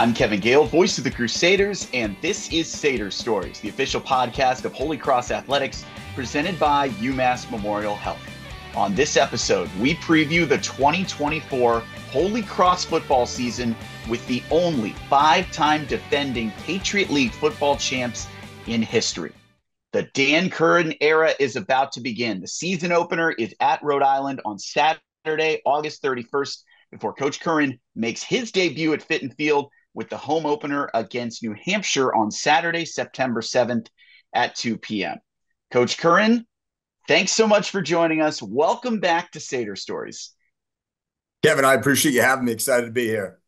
I'm Kevin Gale, voice of the Crusaders, and this is Satyr Stories, the official podcast of Holy Cross Athletics, presented by UMass Memorial Health. On this episode, we preview the 2024 Holy Cross football season with the only five-time defending Patriot League football champs in history. The Dan Curran era is about to begin. The season opener is at Rhode Island on Saturday, August 31st, before Coach Curran makes his debut at Fitton Field with the home opener against New Hampshire on Saturday, September 7th at 2 p.m. Coach Curran, thanks so much for joining us. Welcome back to Satyr Stories. Kevin, I appreciate you having me. Excited to be here.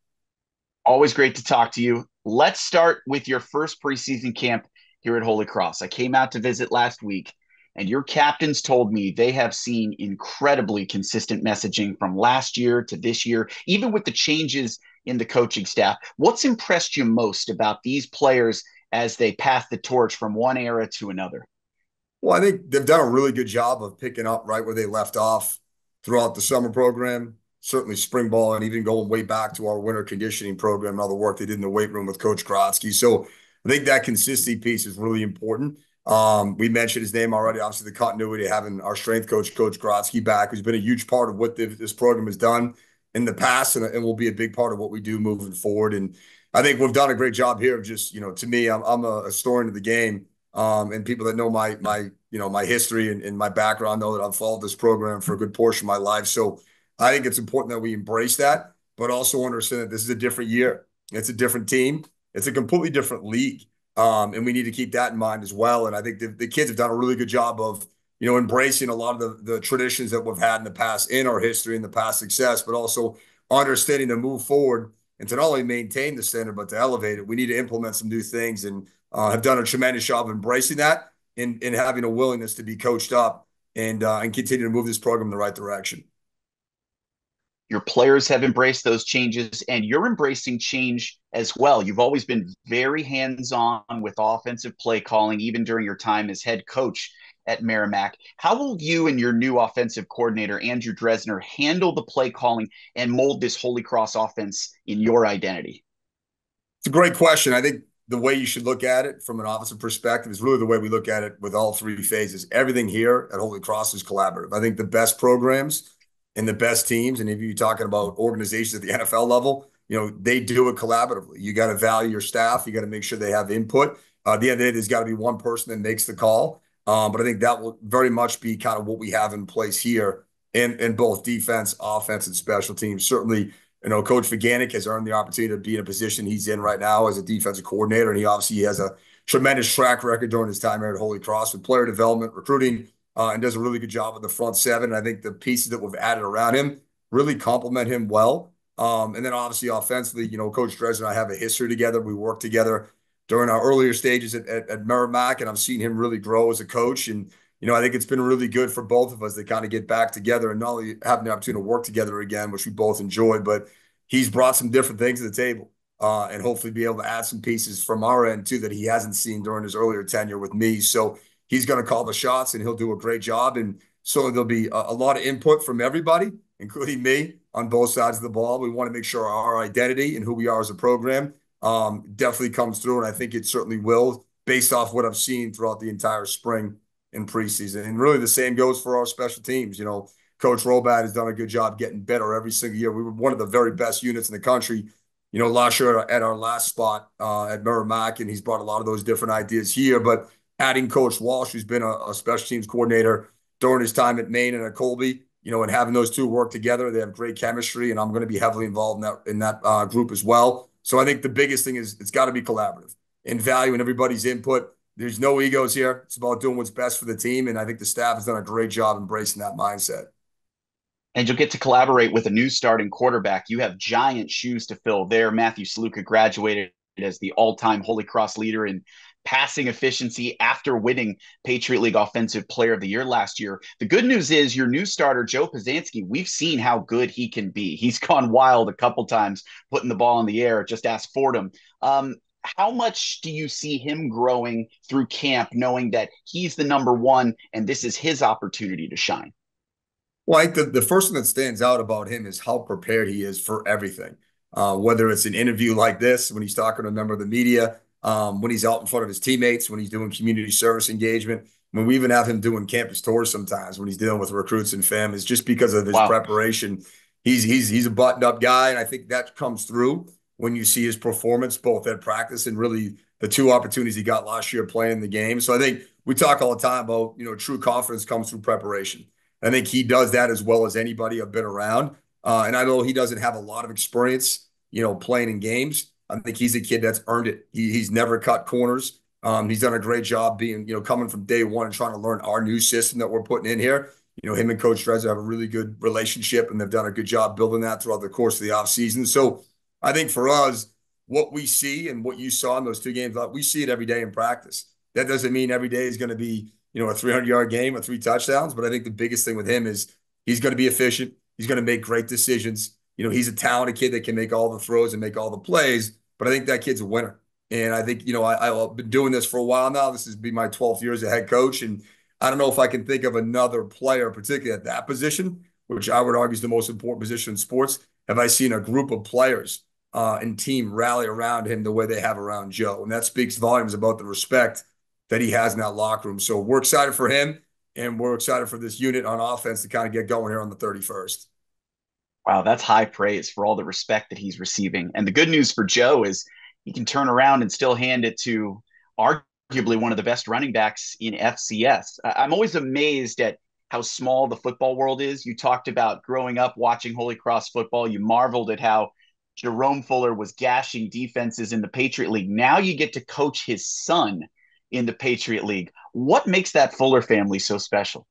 Always great to talk to you. Let's start with your first preseason camp here at Holy Cross. I came out to visit last week, and your captains told me they have seen incredibly consistent messaging from last year to this year, even with the changes in the coaching staff. What's impressed you most about these players as they pass the torch from one era to another? Well, I think they've done a really good job of picking up right where they left off throughout the summer program, certainly spring ball, and even going way back to our winter conditioning program and all the work they did in the weight room with Coach Grotsky. So I think that consistency piece is really important. We mentioned his name already, obviously the continuity of having our strength coach, Coach Grotsky, back, who's been a huge part of what this program has done in the past and will be a big part of what we do moving forward. And I think we've done a great job here of just, to me, I'm a historian of the game. And people that know my history and my background know that I've followed this program for a good portion of my life. So I think it's important that we embrace that, but also understand that this is a different year. It's a different team. It's a completely different league. And we need to keep that in mind as well. And I think the kids have done a really good job of, embracing a lot of the traditions that we've had in the past, in our history, in the past success, but also understanding to move forward and to not only maintain the standard, but to elevate it. We need to implement some new things and have done a tremendous job of embracing that and having a willingness to be coached up and continue to move this program in the right direction. Your players have embraced those changes, and you're embracing change as well. You've always been very hands-on with offensive play calling, even during your time as head coach at Merrimack. How will you and your new offensive coordinator, Andrew Dresner, handle the play calling and mold this Holy Cross offense in your identity? It's a great question. I think the way you should look at it from an offensive perspective is really the way we look at it with all three phases. Everything here at Holy Cross is collaborative. I think the best programs and the best teams, and if you're talking about organizations at the NFL level, they do it collaboratively. You got to value your staff. You got to make sure they have input. At the end of the day, there's got to be one person that makes the call. But I think that will very much be kind of what we have in place here in both defense, offense, and special teams. Certainly, Coach Viganic has earned the opportunity to be in a position he's in right now as a defensive coordinator, and he obviously has a tremendous track record during his time here at Holy Cross with player development, recruiting, and does a really good job with the front seven. And I think the pieces that we've added around him really complement him well. And then obviously offensively, Coach Dresner and I have a history together. We worked together during our earlier stages at Merrimack, and I've seen him really grow as a coach. And, I think it's been really good for both of us to kind of get back together and not only having the opportunity to work together again, which we both enjoy, but he's brought some different things to the table and hopefully be able to add some pieces from our end too that he hasn't seen during his earlier tenure with me. So he's going to call the shots and he'll do a great job. And so there'll be a lot of input from everybody, including me, on both sides of the ball. We want to make sure our identity and who we are as a program definitely comes through. And I think it certainly will based off what I've seen throughout the entire spring and preseason. And really the same goes for our special teams. Coach Robat has done a good job getting better every single year. We were one of the very best units in the country, last year at our last spot at Merrimack, and he's brought a lot of those different ideas here. But adding Coach Walsh, who's been a special teams coordinator during his time at Maine and at Colby, and having those two work together, they have great chemistry, and I'm going to be heavily involved in that group as well. So I think the biggest thing is it's got to be collaborative and valuing everybody's input. There's no egos here. It's about doing what's best for the team, and I think the staff has done a great job embracing that mindset. And you'll get to collaborate with a new starting quarterback. You have giant shoes to fill there. Matthew Sluka graduated as the all-time Holy Cross leader in passing efficiency after winning Patriot League Offensive Player of the Year last year. The good news is your new starter, Joe Pazanski, we've seen how good he can be. He's gone wild a couple times putting the ball in the air. Just ask Fordham. How much do you see him growing through camp, knowing that he's the number one and this is his opportunity to shine? Well, I think the first thing that stands out about him is how prepared he is for everything. whether it's an interview like this, when he's talking to a member of the media, when he's out in front of his teammates, when he's doing community service engagement. When we even have him doing campus tours sometimes when he's dealing with recruits and families, just because of his Wow. preparation. He's a buttoned up guy, and I think that comes through when you see his performance both at practice and really the two opportunities he got last year playing the game. So I think we talk all the time about, true confidence comes through preparation. I think he does that as well as anybody I've been around. And I know he doesn't have a lot of experience, playing in games. I think he's a kid that's earned it. He's never cut corners. He's done a great job being, coming from day one and trying to learn our new system that we're putting in here. Him and Coach Drezza have a really good relationship, and they've done a good job building that throughout the course of the offseason. So I think for us, what we see and what you saw in those two games, we see it every day in practice. That doesn't mean every day is going to be, a 300-yard game or 3 touchdowns. But I think the biggest thing with him is he's going to be efficient. He's going to make great decisions. He's a talented kid that can make all the throws and make all the plays. But I think that kid's a winner. And I think, I've been doing this for a while now. This has been my 12th year as a head coach. And I don't know if I can think of another player, particularly at that position, which I would argue is the most important position in sports. Have I seen a group of players and team rally around him the way they have around Joe? And that speaks volumes about the respect that he has in that locker room. So we're excited for him, and we're excited for this unit on offense to kind of get going here on the 31st. Wow, that's high praise for all the respect that he's receiving. And the good news for Joe is he can turn around and still hand it to arguably one of the best running backs in FCS. I'm always amazed at how small the football world is. You talked about growing up watching Holy Cross football. You marveled at how Jerome Fuller was gashing defenses in the Patriot League. Now you get to coach his son in the Patriot League. What makes that Fuller family so special?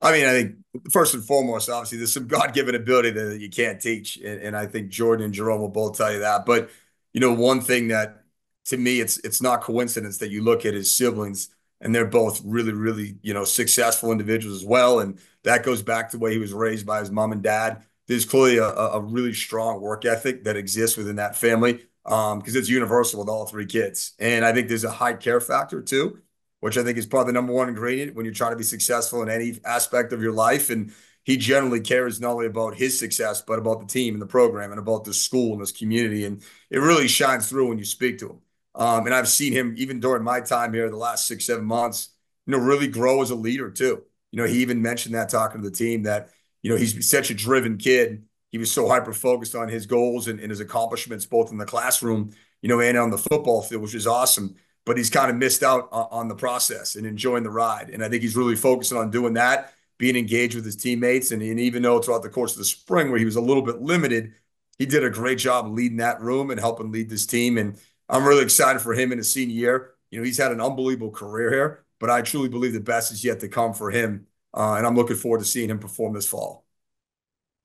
I mean, I think first and foremost, obviously, there's some God-given ability that you can't teach, and I think Jordan and Jerome will both tell you that. But one thing that to me, it's not coincidence that you look at his siblings, and they're both really, really successful individuals as well, and that goes back to the way he was raised by his mom and dad. There's clearly a really strong work ethic that exists within that family because it's universal with all 3 kids, and I think there's a high care factor too, which I think is probably the number one ingredient when you're trying to be successful in any aspect of your life. And he generally cares not only about his success, but about the team and the program and about the school and this community. And it really shines through when you speak to him. And I've seen him even during my time here, the last 6, 7 months, really grow as a leader too. He even mentioned that talking to the team that, he's such a driven kid. He was so hyper-focused on his goals and his accomplishments, both in the classroom, and on the football field, which is awesome. But he's kind of missed out on the process and enjoying the ride. And I think he's really focusing on doing that, being engaged with his teammates. And even though throughout the course of the spring where he was a little bit limited, he did a great job leading that room and helping lead this team. And I'm really excited for him in his senior year. He's had an unbelievable career here, but I truly believe the best is yet to come for him. And I'm looking forward to seeing him perform this fall.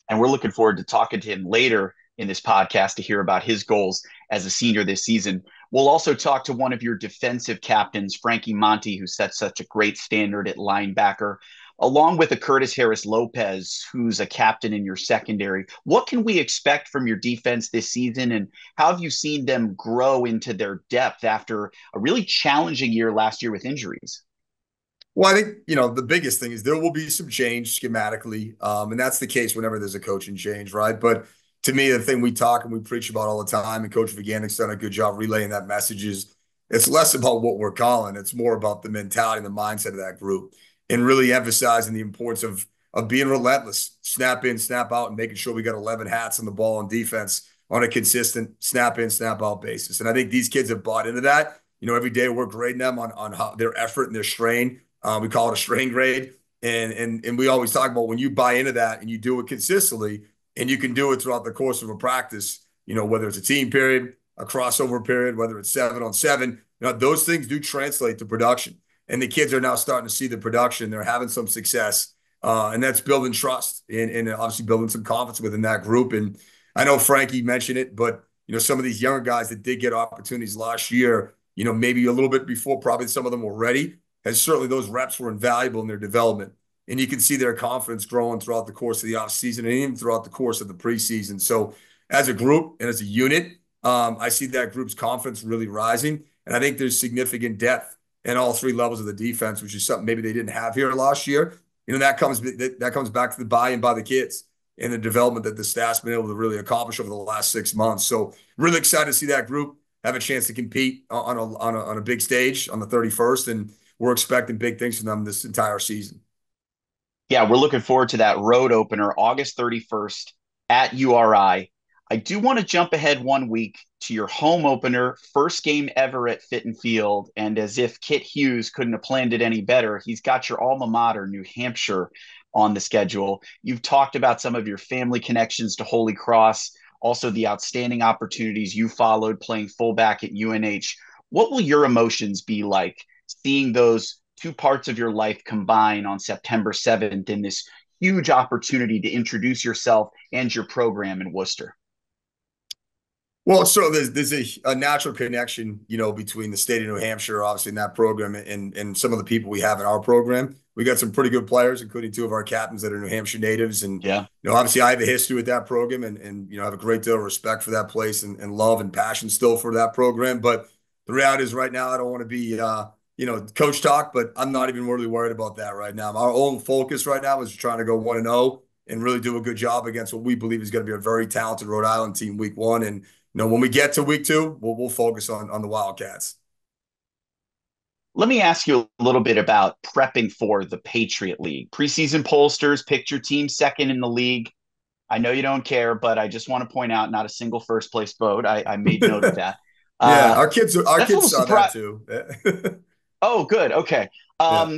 And we're looking forward to talking to him later in this podcast to hear about his goals as a senior this season. We'll also talk to one of your defensive captains, Frankie Monty, who set such a great standard at linebacker, along with a Curtis Harris Lopez, who's a captain in your secondary. What can we expect from your defense this season, and how have you seen them grow into their depth after a really challenging year last year with injuries? Well, I think, the biggest thing is there will be some change schematically. And that's the case whenever there's a coaching change, right? But to me, the thing we talk and we preach about all the time, and Coach Viganic's done a good job relaying that message, is it's less about what we're calling. It's more about the mentality and the mindset of that group, and really emphasizing the importance of being relentless, snap in, snap out, and making sure we got 11 hats on the ball on defense on a consistent snap in, snap out basis. And I think these kids have bought into that. Every day we're grading them on how, their effort and their strain. We call it a strain grade. And we always talk about when you buy into that and you do it consistently, and you can do it throughout the course of a practice, whether it's a team period, a crossover period, whether it's 7-on-7, those things do translate to production. And the kids are now starting to see the production. They're having some success. And that's building trust and obviously building some confidence within that group. And I know Frankie mentioned it, but, some of these younger guys that did get opportunities last year, maybe a little bit before probably some of them were ready, and certainly those reps were invaluable in their development. And you can see their confidence growing throughout the course of the offseason and even throughout the course of the preseason. So as a group and as a unit, I see that group's confidence really rising. And I think there's significant depth in all 3 levels of the defense, which is something maybe they didn't have here last year. That comes back to the buy-in by the kids. and the development that the staff's been able to really accomplish over the last 6 months. So really excited to see that group have a chance to compete on a big stage on the 31st, and we're expecting big things from them this entire season. Yeah, we're looking forward to that road opener August 31st at URI. I do want to jump ahead 1 week to your home opener, first game ever at Fitton Field. And as if Kit Hughes couldn't have planned it any better, he's got your alma mater, New Hampshire, on the schedule. You've talked about some of your family connections to Holy Cross, also the outstanding opportunities you followed playing fullback at UNH. What will your emotions be like seeing those two parts of your life combine on September 7th in this huge opportunity to introduce yourself and your program in Worcester? Well, so there's a natural connection, between the state of New Hampshire, obviously in that program, and some of the people we have in our program. We got some pretty good players, including two of our captains that are New Hampshire natives, and Yeah. obviously I have a history with that program, and have a great deal of respect for that place and love and passion still for that program. But the reality is, right now, I don't want to be coach talk, but I'm not even really worried about that right now. Our own focus right now is trying to go 1-0 and really do a good job against what we believe is going to be a very talented Rhode Island team week one. And when we get to week two, we'll focus on the Wildcats. Let me ask you a little bit about prepping for the Patriot League. Preseason pollsters picked your team second in the league. I know you don't care, but I just want to point out not a single first place vote. I made note of that. Yeah, Uh, our that's a kids little saw that surprise. too. Oh, good. Okay. Yeah.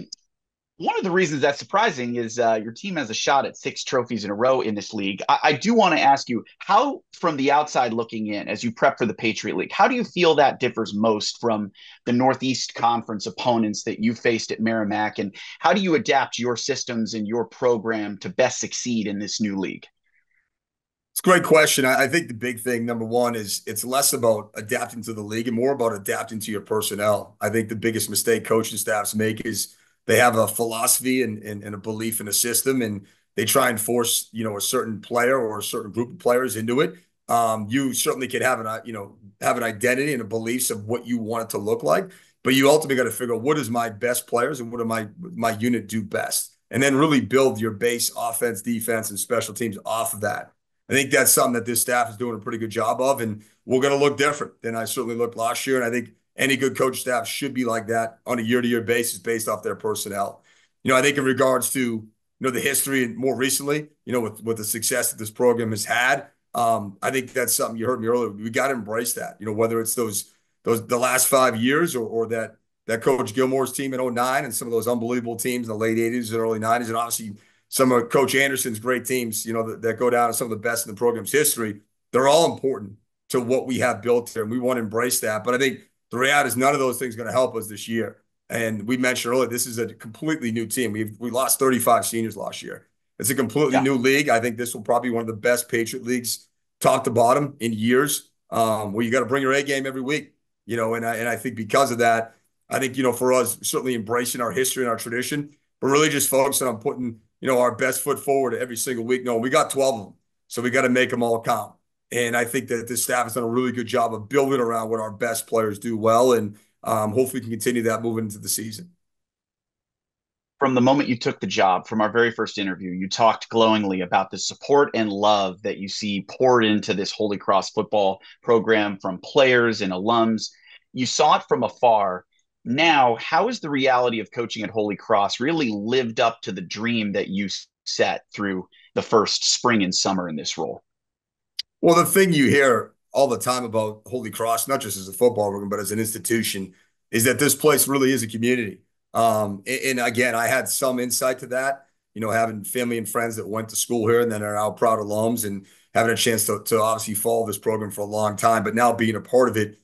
One of the reasons that's surprising is your team has a shot at 6 trophies in a row in this league. I do want to ask you how, from the outside looking in, as you prep for the Patriot League, how do you feel that differs most from the Northeast Conference opponents that you faced at Merrimack? And how do you adapt your systems and your program to best succeed in this new league? It's a great question. I think the big thing, number one, is it's less about adapting to the league and more about adapting to your personnel. I think the biggest mistake coaching staffs make is they have a philosophy and a belief in a system, and they try and force, a certain player or a certain group of players into it. You certainly can have an identity and a beliefs of what you want it to look like, but you ultimately got to figure out what is my best players and what do my unit do best, and then really build your base offense, defense, and special teams off of that. I think that's something that this staff is doing a pretty good job of, and we're going to look different than I certainly looked last year. And I think any good coach staff should be like that on a year-to-year basis based off their personnel. I think in regards to the history and more recently, with the success that this program has had, I think that's something you heard me earlier. We got to embrace that. Whether it's those the last 5 years or that Coach Gilmore's team in '09 and some of those unbelievable teams in the late '80s and early '90s, and obviously some of Coach Anderson's great teams, that go down as some of the best in the program's history. They're all important to what we have built here, and we want to embrace that. But I think the reality is none of those things are going to help us this year. And we mentioned earlier, this is a completely new team. We lost 35 seniors last year. It's a completely Yeah. new league. I think this will probably be one of the best Patriot leagues, top to bottom, in years. Where you got to bring your A game every week. And I think because of that, I think for us, certainly embracing our history and our tradition, but really just focusing on putting our best foot forward every single week. No, we got 12 of them, so we got to make them all count. And I think that this staff has done a really good job of building around what our best players do well, and hopefully we can continue that moving into the season. From the moment you took the job, from our very first interview, you talked glowingly about the support and love that you see poured into this Holy Cross football program from players and alums. You saw it from afar. Now, how has the reality of coaching at Holy Cross really lived up to the dream that you set through the first spring and summer in this role? Well, the thing you hear all the time about Holy Cross, not just as a football program, but as an institution, is that this place really is a community. And again, I had some insight to that, having family and friends that went to school here and then are now proud alums, and having a chance to obviously follow this program for a long time, but now being a part of it,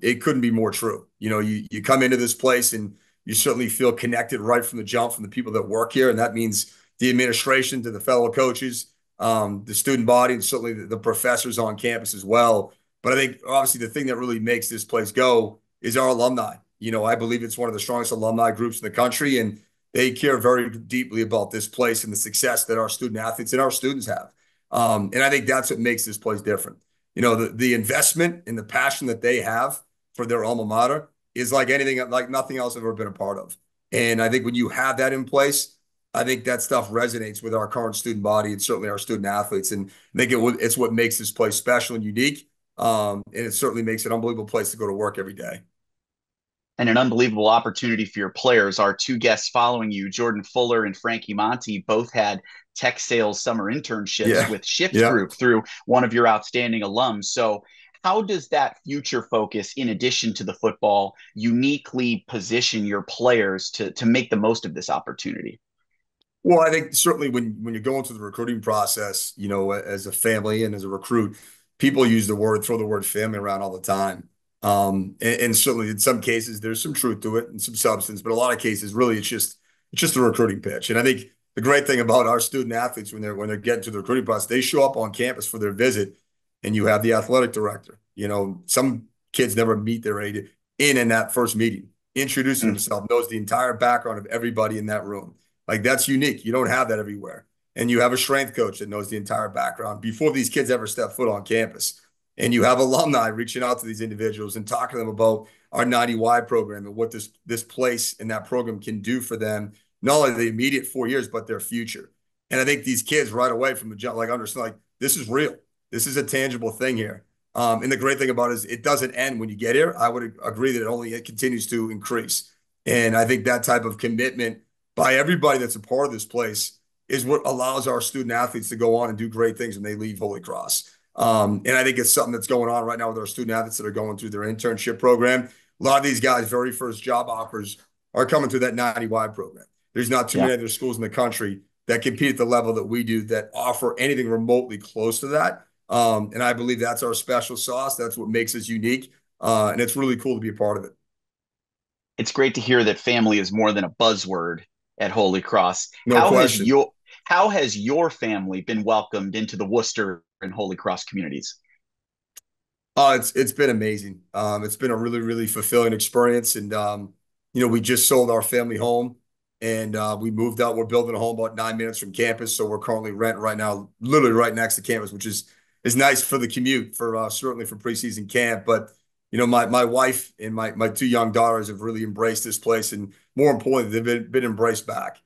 it couldn't be more true. You come into this place and you certainly feel connected right from the jump from the people that work here. And that means the administration to the fellow coaches, the student body, and certainly the professors on campus as well. But I think obviously the thing that really makes this place go is our alumni. I believe it's one of the strongest alumni groups in the country, and they care very deeply about this place and the success that our student athletes and our students have. And I think that's what makes this place different. The investment and the passion that they have for their alma mater is like nothing else I've ever been a part of. And I think when you have that in place, I think that stuff resonates with our current student body and certainly our student athletes. And I think it's what makes this place special and unique. And it certainly makes it an unbelievable place to go to work every day. And an unbelievable opportunity for your players. Our two guests following you, Jordan Fuller and Frankie Monty, both had tech sales summer internships Yeah. with Shift Yeah. Group through one of your outstanding alums. So, how does that future focus, in addition to the football, uniquely position your players to make the most of this opportunity? Well, I think certainly when you're going through the recruiting process, as a family and as a recruit, people use throw the word family around all the time. And certainly in some cases there's some truth to it and some substance, but a lot of cases really it's just a recruiting pitch. And I think the great thing about our student athletes when they're getting to the recruiting process, they show up on campus for their visit, and you have the athletic director. Some kids never meet their aide in that first meeting, introducing Mm. himself, knows the entire background of everybody in that room. Like that's unique. You don't have that everywhere. And you have a strength coach that knows the entire background before these kids ever step foot on campus. And you have alumni reaching out to these individuals and talking to them about our 90Y program and what this place and that program can do for them, not only the immediate 4 years, but their future. And I think these kids right away from the jump, like understand, like this is real. This is a tangible thing here. And the great thing about it is it doesn't end when you get here. I would agree that it continues to increase. And I think that type of commitment by everybody that's a part of this place is what allows our student athletes to go on and do great things when they leave Holy Cross. And I think it's something that's going on right now with our student athletes that are going through their internship program. A lot of these guys' very first job offers are coming through that 90Y program. There's not too Yeah. many other schools in the country that compete at the level that we do that offer anything remotely close to that. And I believe that's our special sauce. That's what makes us unique. And it's really cool to be a part of it. It's great to hear that family is more than a buzzword at Holy Cross. No question. How has your family been welcomed into the Worcester and Holy Cross communities? It's been amazing. It's been a really, really fulfilling experience. And we just sold our family home and we moved out. We're building a home about 9 minutes from campus. So we're currently renting right now, literally right next to campus, which is nice for the commute for certainly for preseason camp. But my wife and my two young daughters have really embraced this place, and more importantly, they've been embraced back.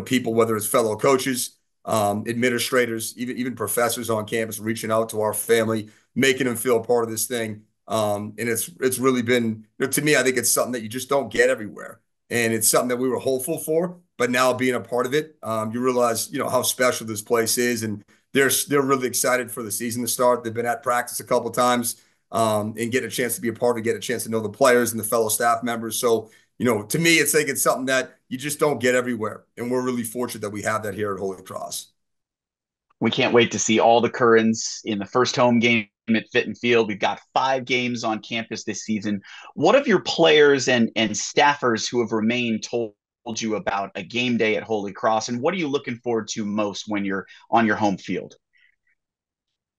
People, whether it's fellow coaches, administrators, even professors on campus, reaching out to our family, making them feel part of this thing. And it's really been, to me, I think it's something that you just don't get everywhere, and it's something that we were hopeful for. But now being a part of it, you realize how special this place is, and they're really excited for the season to start. They've been at practice a couple of times, and get a chance to be a part of it, get a chance to know the players and the fellow staff members. So, to me, it's like it's something that you just don't get everywhere. And we're really fortunate that we have that here at Holy Cross. We can't wait to see all the Currens in the first home game at Fitton Field. We've got 5 games on campus this season. What have your players and staffers who have remained told you about a game day at Holy Cross? And what are you looking forward to most when you're on your home field?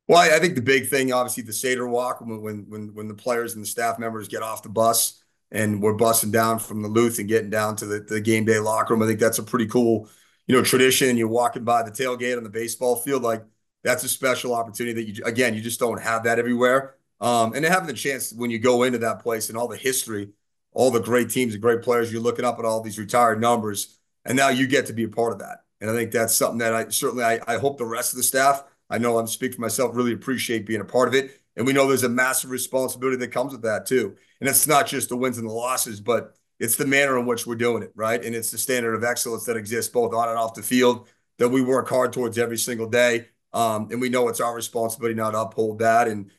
Well, I think the big thing, obviously, the Seder walk when the players and the staff members get off the bus and we're busting down from the Luth and getting down to the game day locker room. I think that's a pretty cool, tradition. You're walking by the tailgate on the baseball field, like that's a special opportunity that you just don't have that everywhere. And then having the chance when you go into that place and all the history, all the great teams and great players, you're looking up at all these retired numbers, and now you get to be a part of that. And I think that's something that I hope the rest of the staff, I know I'm speaking for myself, really appreciate being a part of it. And we know there's a massive responsibility that comes with that too. And it's not just the wins and the losses, but it's the manner in which we're doing it, right? And it's the standard of excellence that exists both on and off the field that we work hard towards every single day. And we know it's our responsibility now to uphold that. And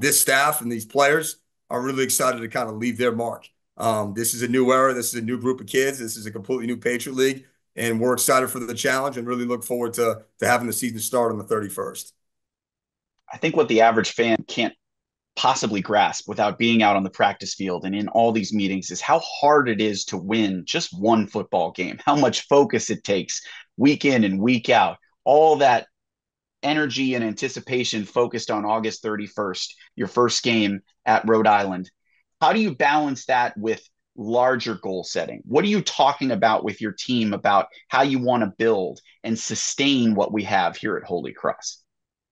this staff and these players are really excited to kind of leave their mark. This is a new era. This is a new group of kids. This is a completely new Patriot League. And we're excited for the challenge and really look forward to having the season start on the 31st. I think what the average fan can't possibly grasp without being out on the practice field and in all these meetings is how hard it is to win just one football game, how much focus it takes week in and week out, all that energy and anticipation focused on August 31st, your first game at Rhode Island. How do you balance that with larger goal setting? What are you talking about with your team about how you want to build and sustain what we have here at Holy Cross?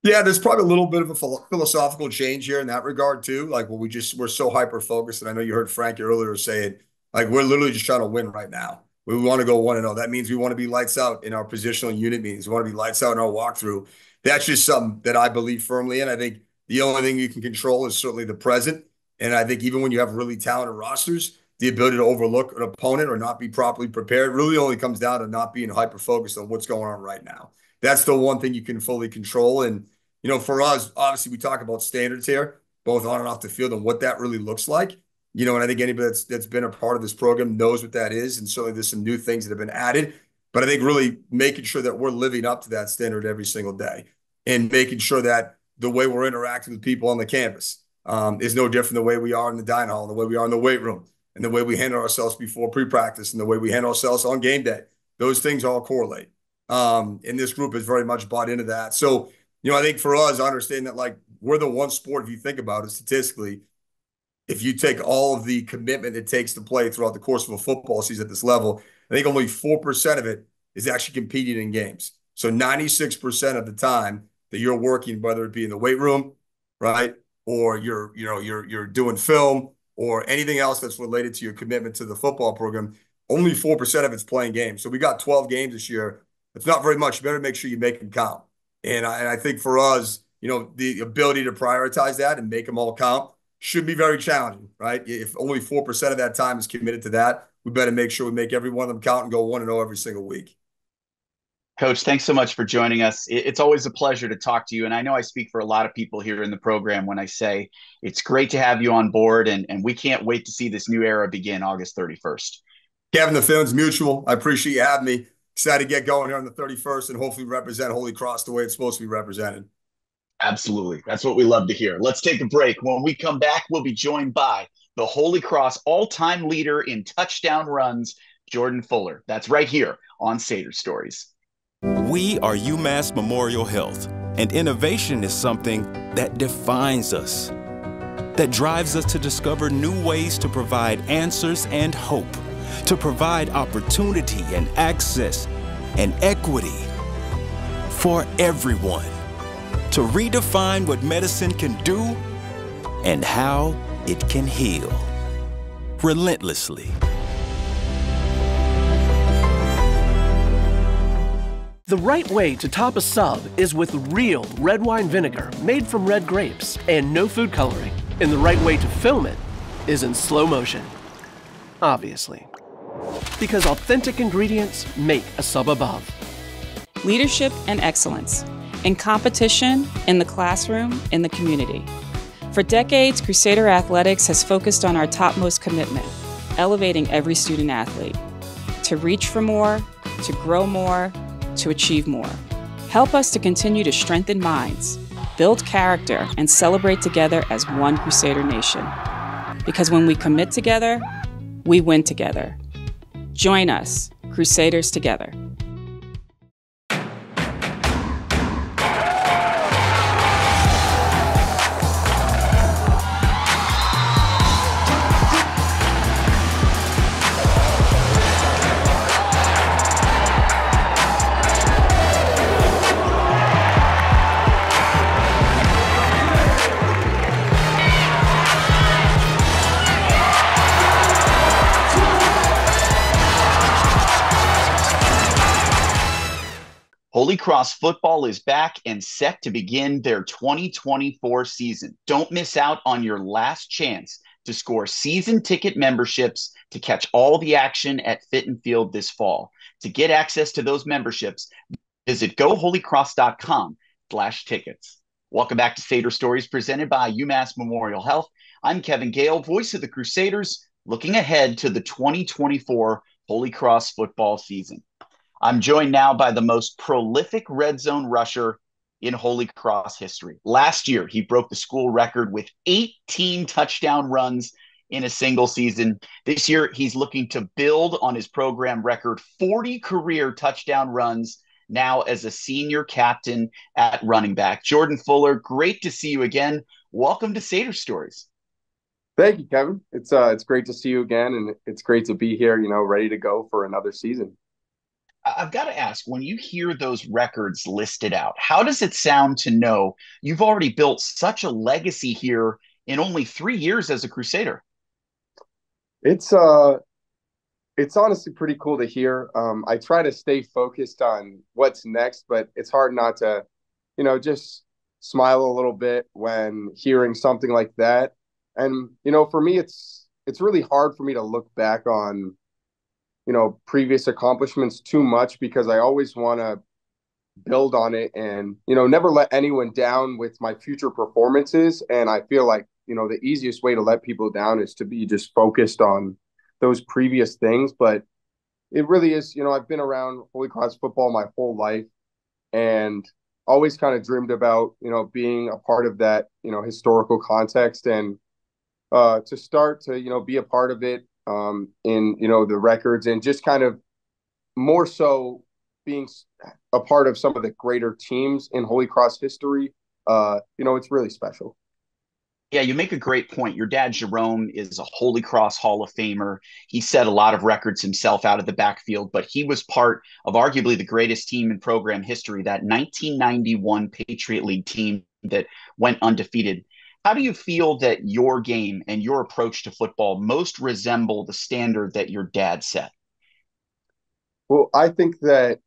Yeah, there's probably a little bit of a philosophical change here in that regard too. Like, we're so hyper focused, and I know you heard Frank earlier say it. Like, we're literally just trying to win right now. We want to go 1-0. That means we want to be lights out in our positional unit meetings. We want to be lights out in our walkthrough. That's just something that I believe firmly in. I think the only thing you can control is certainly the present. And I think even when you have really talented rosters, the ability to overlook an opponent or not be properly prepared really only comes down to not being hyper focused on what's going on right now. That's the one thing you can fully control. And, for us, obviously, we talk about standards here, both on and off the field, and what that really looks like. And I think anybody that's been a part of this program knows what that is. And certainly there's some new things that have been added. But I think really making sure that we're living up to that standard every single day and making sure that the way we're interacting with people on the campus is no different than the way we are in the dining hall, the way we are in the weight room, and the way we handle ourselves before pre-practice, and the way we handle ourselves on game day. Those things all correlate. And this group has very much bought into that. So, I think for us, understanding that like we're the one sport, if you think about it statistically, if you take all of the commitment it takes to play throughout the course of a football season at this level, I think only 4% of it is actually competing in games. So 96% of the time that you're working, whether it be in the weight room, right, or you're doing film or anything else that's related to your commitment to the football program, only 4% of it's playing games. So we got 12 games this year. It's not very much. You better make sure you make them count. And I think for us, the ability to prioritize that and make them all count should be very challenging, right? If only 4% of that time is committed to that, we better make sure we make every one of them count and go 1-0 every single week. Coach, thanks so much for joining us. It's always a pleasure to talk to you. And I know I speak for a lot of people here in the program when I say it's great to have you on board, and we can't wait to see this new era begin August 31st. Kevin, the feeling's mutual. I appreciate you having me. Excited to get going here on the 31st and hopefully represent Holy Cross the way it's supposed to be represented. Absolutely. That's what we love to hear. Let's take a break. When we come back, we'll be joined by the Holy Cross all-time leader in touchdown runs, Jordan Fuller. That's right here on Sater Stories. We are UMass Memorial Health, and innovation is something that defines us, that drives us to discover new ways to provide answers and hope, to provide opportunity and access and equity for everyone, to redefine what medicine can do and how it can heal relentlessly. The right way to top a sub is with real red wine vinegar made from red grapes and no food coloring. And the right way to film it is in slow motion, obviously. Because authentic ingredients make a sub above. Leadership and excellence. In competition, in the classroom, in the community. For decades, Crusader Athletics has focused on our topmost commitment, elevating every student athlete. To reach for more, to grow more, to achieve more. Help us to continue to strengthen minds, build character, and celebrate together as one Crusader nation. Because when we commit together, we win together. Join us, Crusaders together. Holy Cross football is back and set to begin their 2024 season. Don't miss out on your last chance to score season ticket memberships to catch all the action at Fit and Field this fall. To get access to those memberships, visit goholycross.com/tickets. Welcome back to Sater Stories presented by UMass Memorial Health. I'm Kevin Gale, voice of the Crusaders, looking ahead to the 2024 Holy Cross football season. I'm joined now by the most prolific red zone rusher in Holy Cross history. Last year, he broke the school record with 18 touchdown runs in a single season. This year, he's looking to build on his program record, 40 career touchdown runs, now as a senior captain at running back. Jordan Fuller, great to see you again. Welcome to Sater Stories. Thank you, Kevin. It's great to see you again, and it's great to be here, ready to go for another season. I've got to ask, when you hear those records listed out, how does it sound to know you've already built such a legacy here in only 3 years as a Crusader? It's it's honestly pretty cool to hear. I try to stay focused on what's next, but it's hard not to, just smile a little bit when hearing something like that. And, for me, it's really hard for me to look back on, previous accomplishments too much because I always want to build on it and, never let anyone down with my future performances. And I feel like, the easiest way to let people down is to be just focused on those previous things. But it really is, I've been around Holy Cross football my whole life and always kind of dreamed about, being a part of that, historical context and to start to, be a part of it in, the records and just kind of more so being a part of some of the greater teams in Holy Cross history. It's really special. Yeah, you make a great point. Your dad, Jerome, is a Holy Cross Hall of Famer. He set a lot of records himself out of the backfield, but he was part of arguably the greatest team in program history, that 1991 Patriot League team that went undefeated. How do you feel that your game and your approach to football most resemble the standard that your dad set? Well, I think that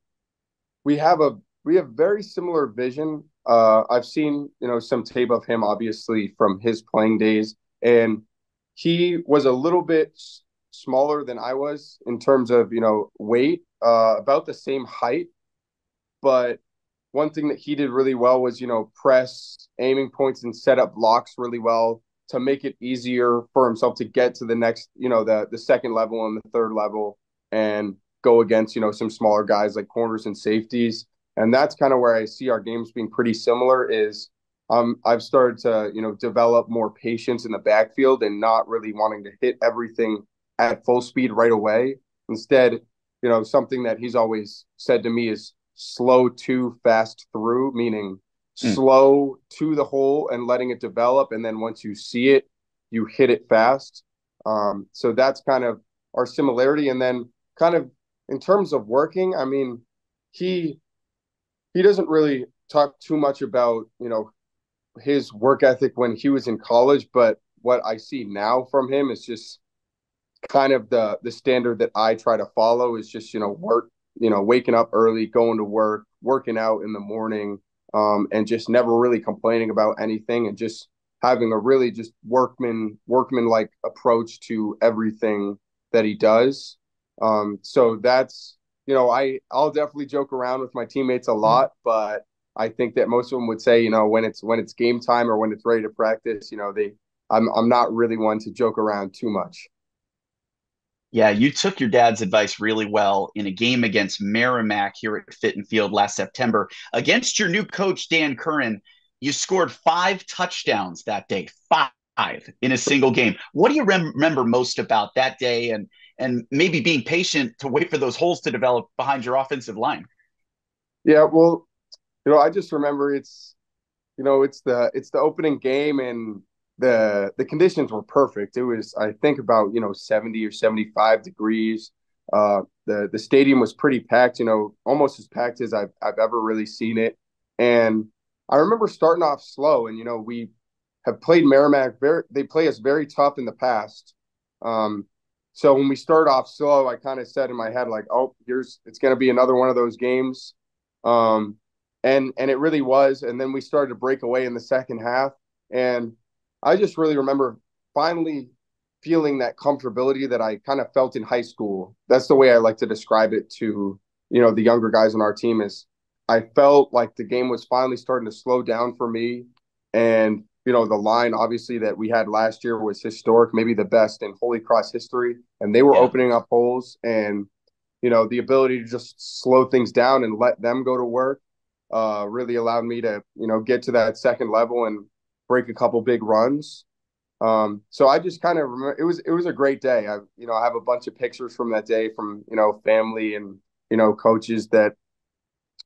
we have very similar vision. I've seen some tape of him, obviously from his playing days, and he was a little bit smaller than I was in terms of weight, about the same height. But one thing that he did really well was press aiming points and set up blocks really well to make it easier for himself to get to the next the second level and the third level and go against some smaller guys like corners and safeties. And that's kind of where I see our games being pretty similar is I've started to develop more patience in the backfield and not really wanting to hit everything at full speed right away. Instead, something that he's always said to me is slow to fast through, meaning slow to the hole and letting it develop, and then once you see it, you hit it fast. So that's kind of our similarity. And then kind of in terms of working, I mean, he doesn't really talk too much about his work ethic when he was in college, but what I see now from him is just kind of the standard that I try to follow is just work, waking up early, going to work, working out in the morning, and just never really complaining about anything and just having a really just workman-like approach to everything that he does. So that's I'll definitely joke around with my teammates a lot, but I think that most of them would say when it's game time or when it's ready to practice, I'm not really one to joke around too much. Yeah, you took your dad's advice really well in a game against Merrimack here at Fitton Field last September. Against your new coach, Dan Curran, you scored 5 touchdowns that day, 5 in a single game. What do you remember most about that day and maybe being patient to wait for those holes to develop behind your offensive line? Yeah, well, I just remember it's the opening game and the conditions were perfect. It was, I think, about 70 or 75 degrees. The stadium was pretty packed, almost as packed as I've ever really seen it. And I remember starting off slow, and we have played Merrimack they play us very tough in the past. So when we start off slow, I kind of said in my head like, oh, it's going to be another one of those games. And it really was. And then we started to break away in the second half. And I just really remember finally feeling that comfortability that I kind of felt in high school. That's the way I like to describe it to, the younger guys on our team is I felt like the game was finally starting to slow down for me. And, the line obviously that we had last year was historic, maybe the best in Holy Cross history. And they were opening up holes and, the ability to just slow things down and let them go to work really allowed me to, get to that second level and break a couple big runs. So I just kind of remember it was a great day. I have a bunch of pictures from that day from, family and, coaches that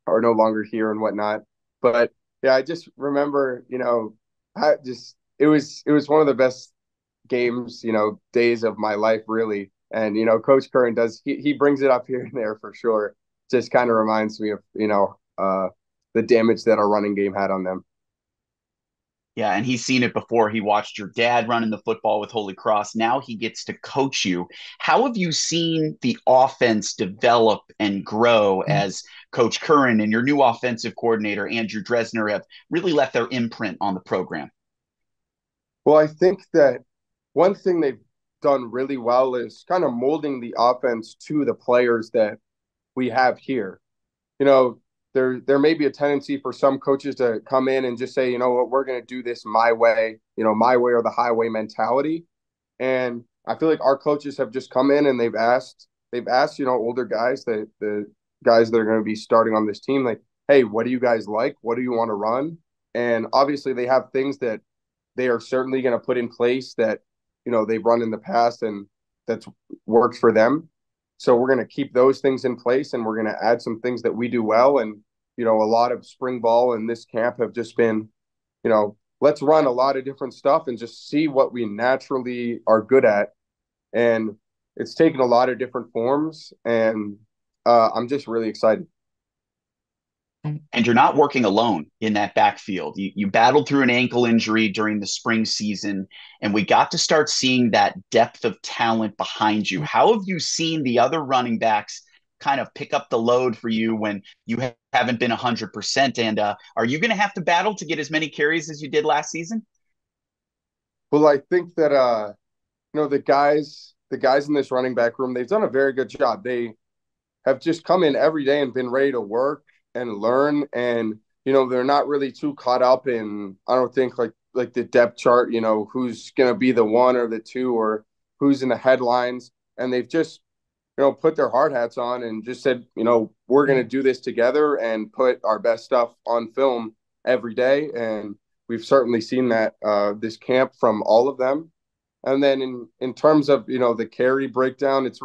are no longer here and whatnot. But yeah, I just remember, it was one of the best games, days of my life, really. And, Coach Curran he brings it up here and there for sure. Just kind of reminds me of, the damage that our running game had on them. Yeah, and he's seen it before. He watched your dad running the football with Holy Cross. Now he gets to coach you. How have you seen the offense develop and grow as Coach Curran and your new offensive coordinator, Andrew Dresner, have really left their imprint on the program? Well, I think that one thing they've done really well is kind of molding the offense to the players that we have here. You know, there may be a tendency for some coaches to come in and just say, you know what, we're going to do this my way, my way or the highway mentality. And I feel like our coaches have just come in and they've asked, older guys, the guys that are going to be starting on this team, like, hey, what do you guys like? What do you want to run? And obviously they have things that they are certainly going to put in place that, they've run in the past and that's worked for them. So we're going to keep those things in place and we're going to add some things that we do well. And, a lot of spring ball and this camp have just been, let's run a lot of different stuff and just see what we naturally are good at. And it's taken a lot of different forms. And I'm just really excited. And you're not working alone in that backfield. You battled through an ankle injury during the spring season, and we got to start seeing that depth of talent behind you. How have you seen the other running backs kind of pick up the load for you when you haven't been 100%? And are you going to have to battle to get as many carries as you did last season? Well, I think that the guys in this running back room, they've done a very good job. They have just come in every day and been ready to work and learn. And, they're not really too caught up in, I don't think like the depth chart, who's going to be the one or the two or who's in the headlines. And they've just, put their hard hats on and just said, we're going to do this together and put our best stuff on film every day. And we've certainly seen that this camp from all of them. And then in terms of, the carry breakdown, it's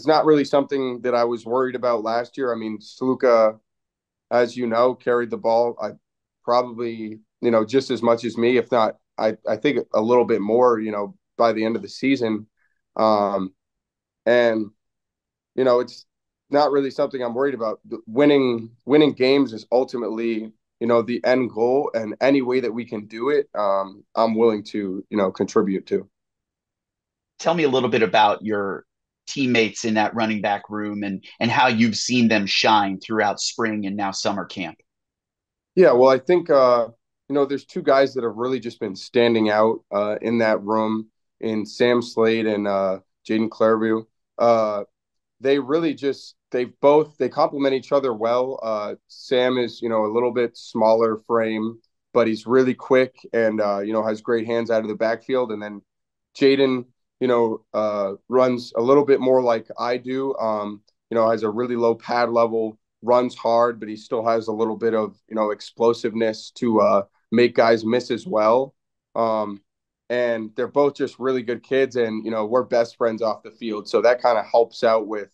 not really something that I was worried about last year. I mean, Sluka, as you know, carried the ball probably, just as much as me, if not, I think a little bit more, by the end of the season. And, it's not really something I'm worried about. Winning games is ultimately, the end goal, and any way that we can do it, I'm willing to, contribute to. Tell me a little bit about your teammates in that running back room and how you've seen them shine throughout spring and now summer camp. Yeah, well, I think there's two guys that have really just been standing out in that room, in Sam Slade and Jaden Clairview. They really just they complement each other well. Sam is a little bit smaller frame, but he's really quick and has great hands out of the backfield. And then Jaden runs a little bit more like I do. Has a really low pad level, runs hard, but he still has a little bit of explosiveness to make guys miss as well. And they're both just really good kids, and we're best friends off the field, so that kind of helps out with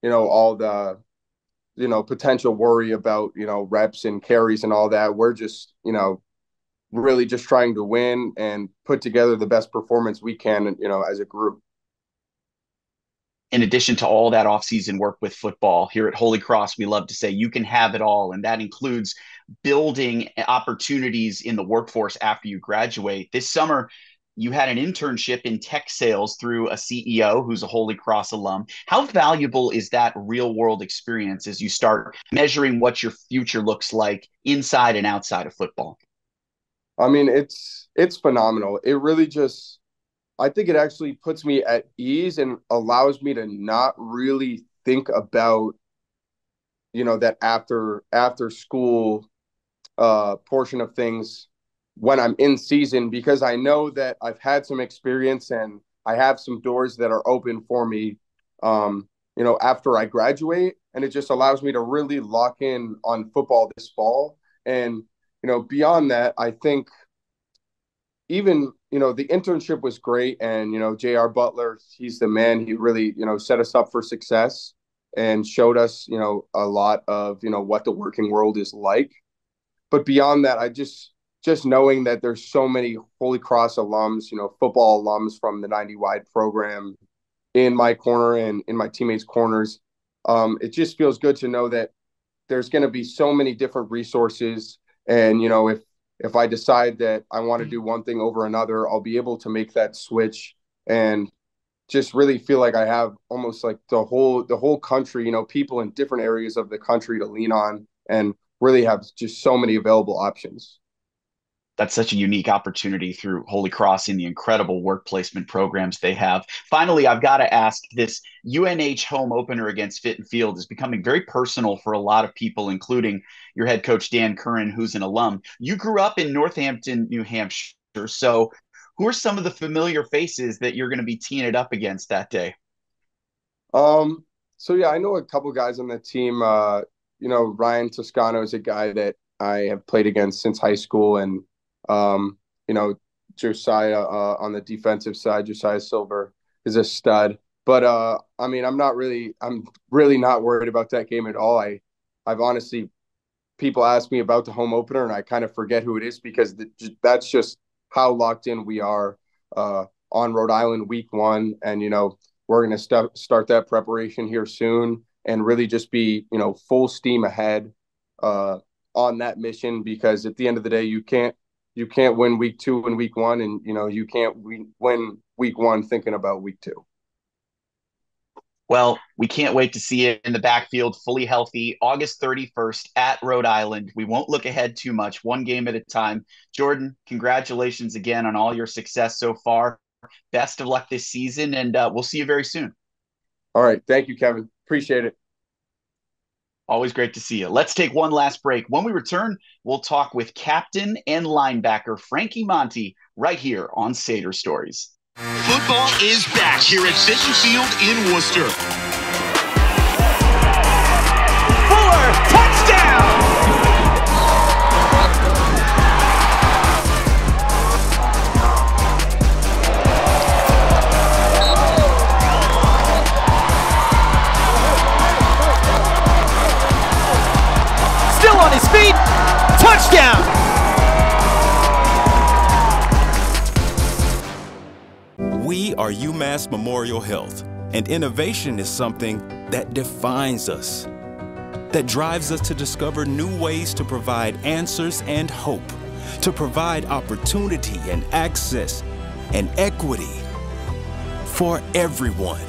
all the potential worry about reps and carries and all that. We're just really just trying to win and put together the best performance we can, as a group. In addition to all that offseason work with football, here at Holy Cross, we love to say you can have it all. And that includes building opportunities in the workforce after you graduate. This summer, you had an internship in tech sales through a CEO who's a Holy Cross alum. How valuable is that real world experience as you start measuring what your future looks like inside and outside of football? I mean, it's phenomenal. It really just, I think it actually puts me at ease and allows me to not really think about, that after school portion of things when I'm in season, because I know that I've had some experience and I have some doors that are open for me, after I graduate. And it just allows me to really lock in on football this fall. And beyond that, I think even, the internship was great. And, J.R. Butler, he's the man. He really, set us up for success and showed us, a lot of, what the working world is like. But beyond that, I just knowing that there's so many Holy Cross alums, football alums from the 90 wide program in my corner and in my teammates' corners. It just feels good to know that there's going to be so many different resources. And, if I decide that I want to do one thing over another, I'll be able to make that switch and just really feel like I have almost like the whole country, people in different areas of the country to lean on and really have just so many available options. That's such a unique opportunity through Holy Cross and the incredible work placement programs they have. Finally, I've got to ask, this UNH home opener against Fitton Field is becoming very personal for a lot of people, including your head coach, Dan Curran, who's an alum. You grew up in Northampton, New Hampshire. So who are some of the familiar faces that you're going to be teeing it up against that day? So yeah, I know a couple guys on the team. Ryan Toscano is a guy that I have played against since high school, and um, you know, Josiah on the defensive side, Josiah Silver is a stud. But I'm really not worried about that game at all. I've honestly, people ask me about the home opener, and I kind of forget who it is because that's just how locked in we are on Rhode Island week 1, and we're going to start that preparation here soon, and really just be full steam ahead on that mission, because at the end of the day, you can't win week 2 and week 1, and you can't win week 1 thinking about week 2. Well, we can't wait to see it in the backfield, fully healthy, August 31st at Rhode Island. We won't look ahead too much, one game at a time. Jordan, congratulations again on all your success so far. Best of luck this season, and we'll see you very soon. All right. Thank you, Kevin. Appreciate it. Always great to see you. Let's take one last break. When we return, we'll talk with captain and linebacker Frankie Monty right here on Sader Stories. Football is back here at Fitton Field in Worcester. Fuller, touchdown! Still on his feet, touchdown! We are UMass Memorial Health, and innovation is something that defines us, that drives us to discover new ways to provide answers and hope, to provide opportunity and access and equity for everyone,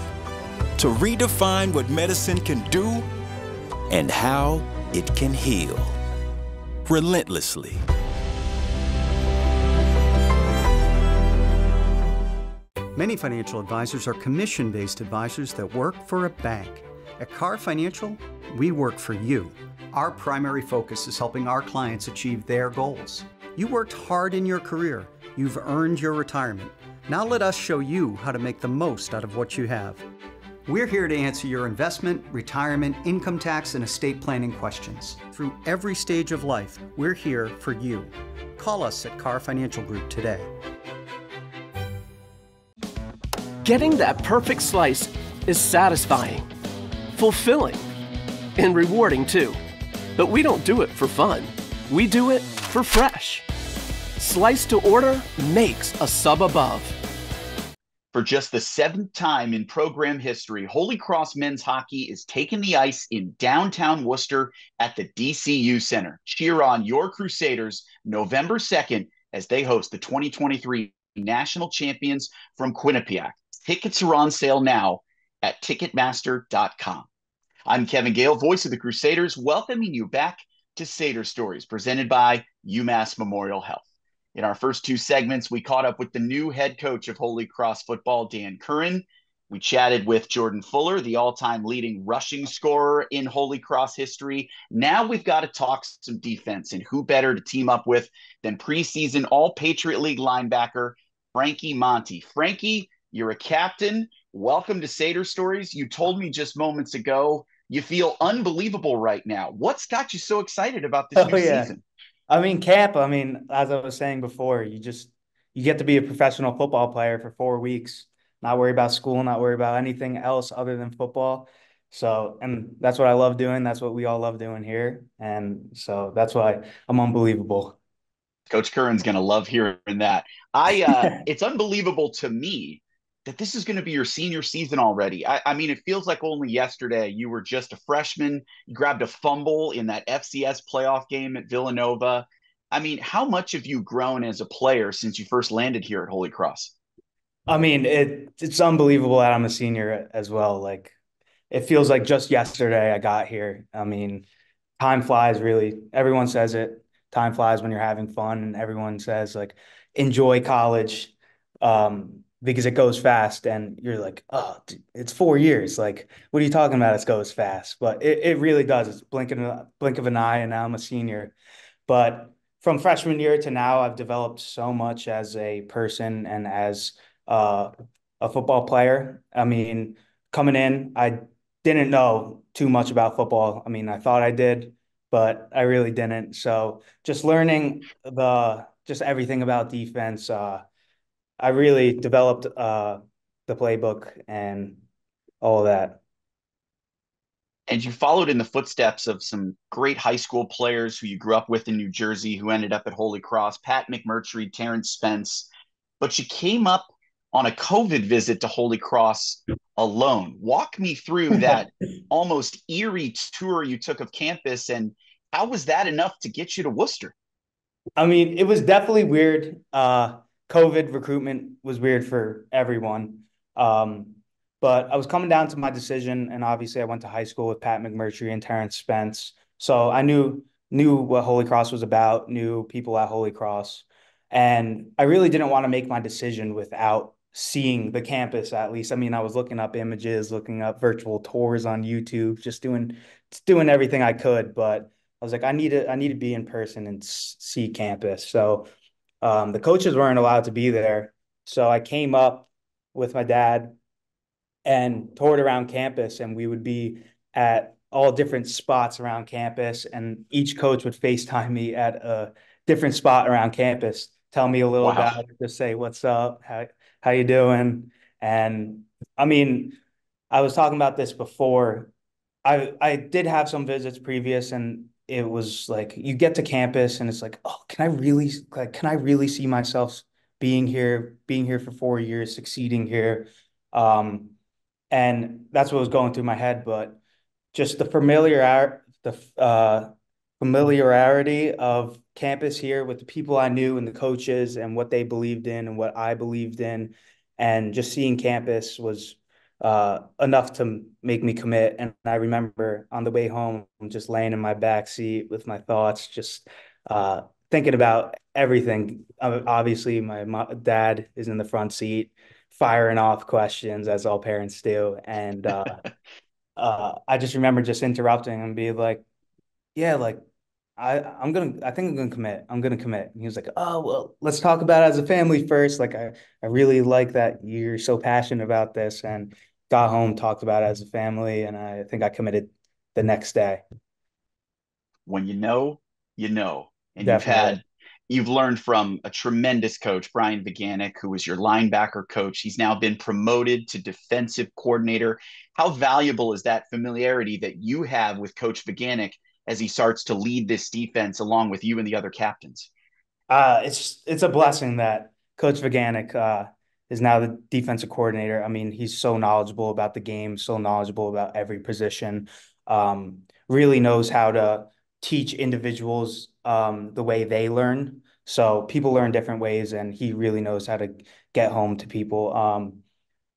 to redefine what medicine can do and how it can heal relentlessly. Many financial advisors are commission-based advisors that work for a bank. At Car Financial, we work for you. Our primary focus is helping our clients achieve their goals. You worked hard in your career. You've earned your retirement. Now let us show you how to make the most out of what you have. We're here to answer your investment, retirement, income tax, and estate planning questions. Through every stage of life, we're here for you. Call us at Car Financial Group today. Getting that perfect slice is satisfying, fulfilling, and rewarding too. But we don't do it for fun. We do it for fresh. Slice to order makes a sub above. For just the 7th time in program history, Holy Cross men's hockey is taking the ice in downtown Worcester at the DCU Center. Cheer on your Crusaders November 2nd as they host the 2023 national champions from Quinnipiac. Tickets are on sale now at Ticketmaster.com. I'm Kevin Gale, voice of the Crusaders, welcoming you back to Sader Stories, presented by UMass Memorial Health. In our first 2 segments, we caught up with the new head coach of Holy Cross football, Dan Curran. We chatted with Jordan Fuller, the all-time leading rushing scorer in Holy Cross history. Now we've got to talk some defense, and who better to team up with than preseason All-Patriot League linebacker Frankie Monty. Frankie, you're a captain. Welcome to Sader Stories. You told me just moments ago you feel unbelievable right now. What's got you so excited about this new season? Camp, as I was saying before, you get to be a professional football player for 4 weeks, not worry about school, not worry about anything else other than football. So, and that's what I love doing. That's what we all love doing here. And so that's why I'm unbelievable. Coach Curran's going to love hearing that. It's unbelievable to me that this is going to be your senior season already. It feels like only yesterday you were just a freshman. You grabbed a fumble in that FCS playoff game at Villanova. I mean, how much have you grown as a player since you first landed here at Holy Cross? I mean, it's unbelievable that I'm a senior as well. Like it feels like just yesterday I got here. I mean, time flies really. Everyone says it. Time flies when you're having fun, and everyone says like enjoy college because it goes fast. And you're like, oh, dude, it's 4 years. Like, what are you talking about? It goes fast, but it really does. It's blink of an eye, and now I'm a senior. But from freshman year to now, I've developed so much as a person and as uh, a football player. I mean, coming in, I didn't know too much about football. I mean, I thought I did, but I really didn't. So just learning just everything about defense, I really developed the playbook and all of that. And you followed in the footsteps of some great high school players who you grew up with in New Jersey who ended up at Holy Cross, Pat McMurtry, Terrence Spence. But you came up on a COVID visit to Holy Cross alone. Walk me through that almost eerie tour you took of campus, and how was that enough to get you to Worcester? I mean, it was definitely weird. COVID recruitment was weird for everyone. Um, but I was coming down to my decision, and obviously I went to high school with Pat McMurtry and Terrence Spence. So I knew what Holy Cross was about, knew people at Holy Cross. And I really didn't want to make my decision without seeing the campus at least. I mean, I was looking up images, looking up virtual tours on YouTube, just doing everything I could, but I was like, I need to be in person and see campus. So the coaches weren't allowed to be there. So I came up with my dad and toured around campus, and we would be at all different spots around campus, and each coach would FaceTime me at a different spot around campus, tell me a little Wow. about it, just say, what's up? How you doing? And I mean, I was talking about this before. I did have some visits previous, and it was like you get to campus and it's like, oh, can I really see myself being here for 4 years, succeeding here? Um, and that's what was going through my head. But just the familiarity of campus here with the people I knew and the coaches and what they believed in and what I believed in, and just seeing campus was enough to make me commit. And I remember on the way home, I'm just laying in my back seat with my thoughts, just thinking about everything. Obviously, my dad is in the front seat, firing off questions as all parents do, and I just remember just interrupting and be like, "Yeah, like I think I'm gonna commit. I'm gonna commit." And he was like, "Oh, well, let's talk about it as a family first. Like, I really like that you're so passionate about this." And got home, talked about it as a family, and I think I committed the next day. When you know. And Definitely. you've learned from a tremendous coach, Brian Viganic, who was your linebacker coach. He's now been promoted to defensive coordinator. How valuable is that familiarity that you have with Coach Viganic as he starts to lead this defense along with you and the other captains? It's a blessing that Coach Viganic is now the defensive coordinator. I mean, he's so knowledgeable about the game, so knowledgeable about every position. Really knows how to teach individuals the way they learn. So people learn different ways, and he really knows how to get home to people.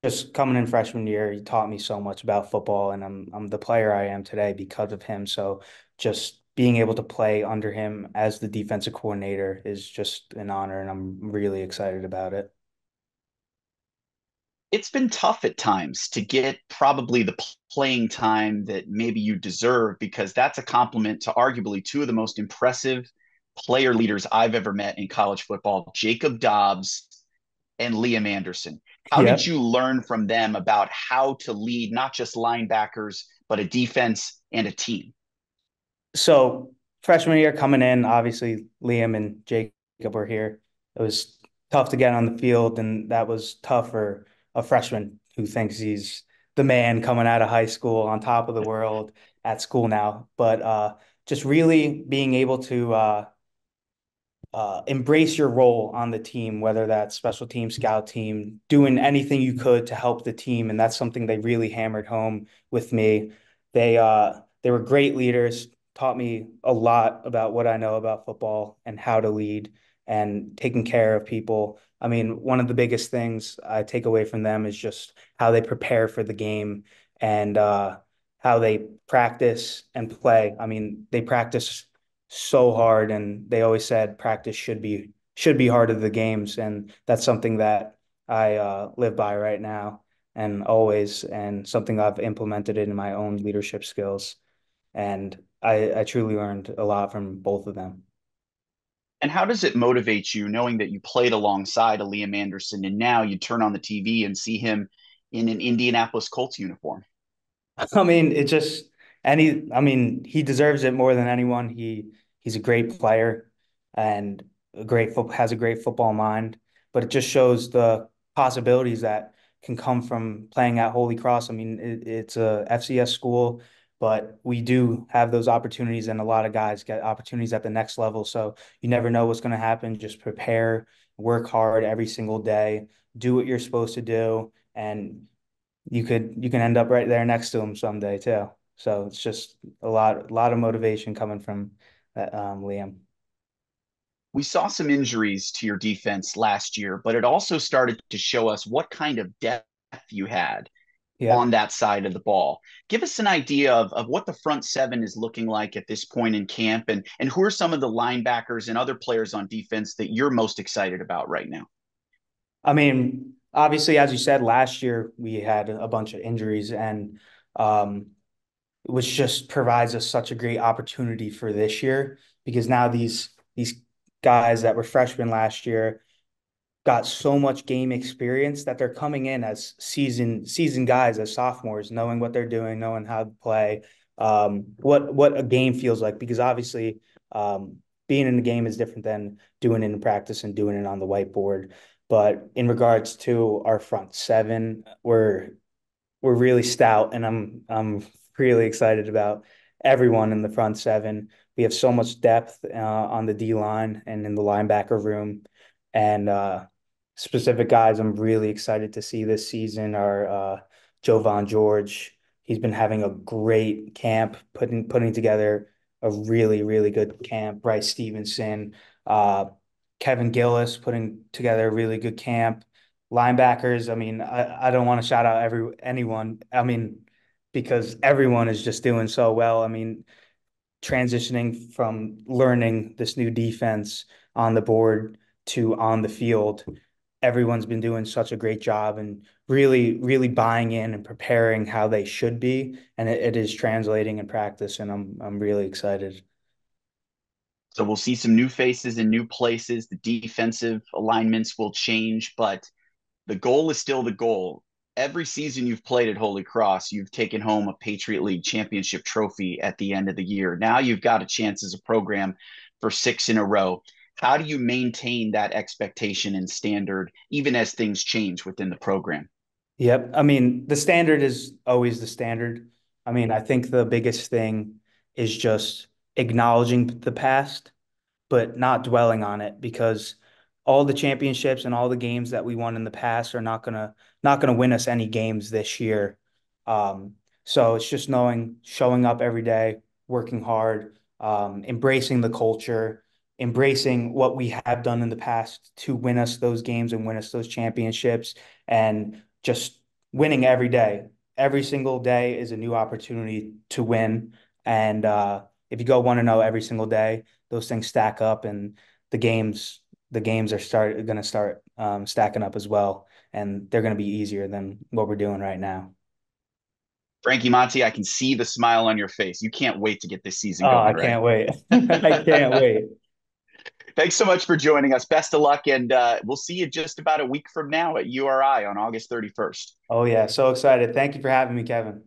Just coming in freshman year, he taught me so much about football, and I'm the player I am today because of him. So just being able to play under him as the defensive coordinator is just an honor, and I'm really excited about it. It's been tough at times to get probably the playing time that maybe you deserve, because that's a compliment to arguably two of the most impressive player leaders I've ever met in college football, Jacob Dobbs and Liam Anderson. How did Yeah. you learn from them about how to lead not just linebackers, but a defense and a team? So freshman year coming in, obviously Liam and Jacob were here. It was tough to get on the field, and that was tough for a freshman who thinks he's the man coming out of high school on top of the world at school now. But just really being able to embrace your role on the team, whether that's special team, scout team, doing anything you could to help the team. And that's something they really hammered home with me. They were great leaders, taught me a lot about what I know about football and how to lead and taking care of people. I mean, one of the biggest things I take away from them is just how they prepare for the game and how they practice and play. I mean, they practice so hard, and they always said practice should be hard of the games, and that's something that I live by right now and always, and something I've implemented in my own leadership skills. And I truly learned a lot from both of them. And how does it motivate you knowing that you played alongside a Liam Anderson and now you turn on the TV and see him in an Indianapolis Colts uniform? I mean, it just I mean, he deserves it more than anyone. He's a great player and has a great football mind, but it just shows the possibilities that can come from playing at Holy Cross. I mean, it's a FCS school, but we do have those opportunities, and a lot of guys get opportunities at the next level. So you never know what's going to happen. Just prepare, work hard every single day, do what you're supposed to do, and you can end up right there next to him someday too. So it's just a lot of motivation coming from that, Liam. We saw some injuries to your defense last year, but it also started to show us what kind of depth you had Yeah. on that side of the ball. Give us an idea of what the front seven is looking like at this point in camp, and who are some of the linebackers and other players on defense that you're most excited about right now? I mean, obviously, as you said, last year we had a bunch of injuries, and um, which just provides us such a great opportunity for this year, because now these guys that were freshmen last year got so much game experience that they're coming in as seasoned guys, as sophomores, knowing what they're doing, knowing how to play, what a game feels like. Because obviously, being in the game is different than doing it in practice and doing it on the whiteboard. But in regards to our front seven, we're really stout, and I'm really excited about everyone in the front seven. We have so much depth on the D line and in the linebacker room, and specific guys I'm really excited to see this season are Jovan George. He's been having a great camp, putting together a really good camp. Bryce Stevenson, uh, Kevin Gillis putting together a really good camp. Linebackers, I mean, I don't want to shout out anyone. I mean, because everyone is just doing so well. I mean, transitioning from learning this new defense on the board to on the field, everyone's been doing such a great job and really buying in and preparing how they should be, and it is translating in practice, and I'm really excited. So we'll see some new faces in new places. The defensive alignments will change, but the goal is still the goal. Every season you've played at Holy Cross, you've taken home a Patriot League championship trophy at the end of the year. Now you've got a chance as a program for 6 in a row. How do you maintain that expectation and standard, even as things change within the program? Yep. I mean, the standard is always the standard. I mean, I think the biggest thing is just acknowledging the past, but not dwelling on it, because all the championships and all the games that we won in the past are not gonna win us any games this year. So it's just showing up every day, working hard, embracing the culture, embracing what we have done in the past to win us those games and win us those championships, and just winning every day. Every single day is a new opportunity to win. And if you go 1-0 every single day, those things stack up, and the games are going to start stacking up as well, and they're going to be easier than what we're doing right now. Frankie Monty, I can see the smile on your face. You can't wait to get this season Oh, going, I right? can't wait. I can't wait. Thanks so much for joining us. Best of luck, and we'll see you just about a week from now at URI on August 31st. Oh yeah, so excited. Thank you for having me, Kevin.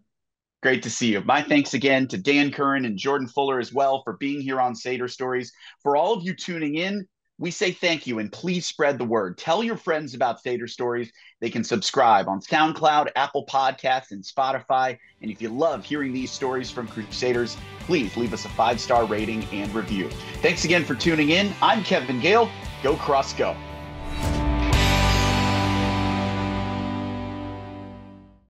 Great to see you. My thanks again to Dan Curran and Jordan Fuller as well for being here on Sater Stories. For all of you tuning in, we say thank you, and please spread the word. Tell your friends about Sater Stories. They can subscribe on SoundCloud, Apple Podcasts, and Spotify. And if you love hearing these stories from Crusaders, please leave us a 5-star rating and review. Thanks again for tuning in. I'm Kevin Gale. Go Cross Go.